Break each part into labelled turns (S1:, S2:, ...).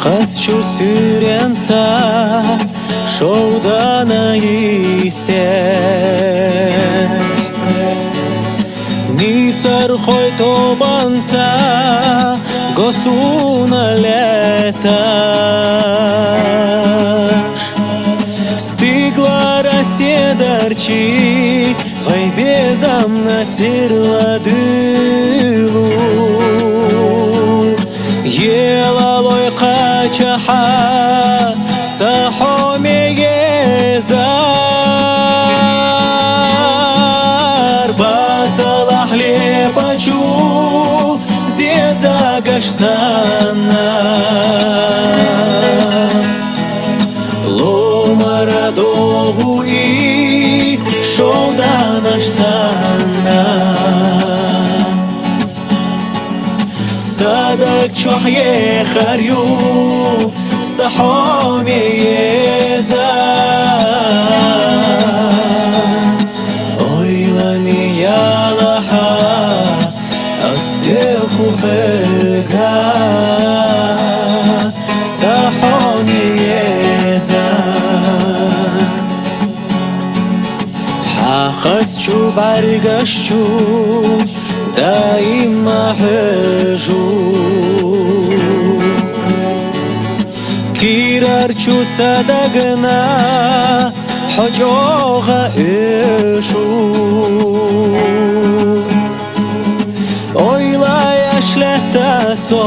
S1: Қыз-чу сүренца шоудана исте Нисар хой тобанца госуна леташ Стигла раседарчи Вай безам насирла дылу Ела лой қачаха Сахоме езар Бацалах лепачу Зезагаш сана Ломара догу и Шоуданаш сана Садак чохе харю Сахоме езар Ойлани ялаха Астеху бега Сахоме езар Хақас-чу баргаш-чу Даима хэжу Кирар-чу садагна Хоҷоға эшу Ойлаяш лехтасо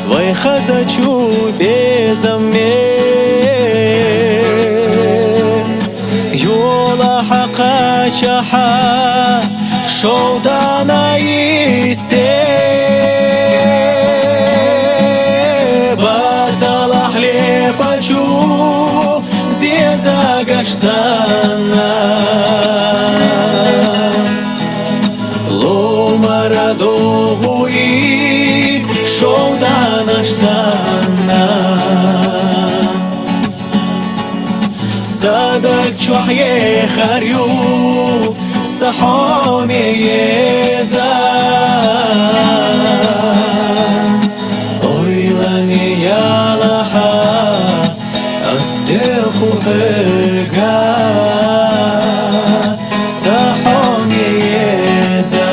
S1: Вай хазачу безаме Yola haqqa çaha Şovdana iste Bazalah lepaçu Zezagaş sana Lomara doğu i Şovdanaş sana Садак чохе харю Сахоме езар Ойлани ялаха Астеху бега Сахоме езар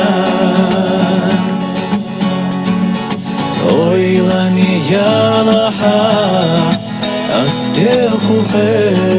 S1: Ойлани ялаха Астеху бега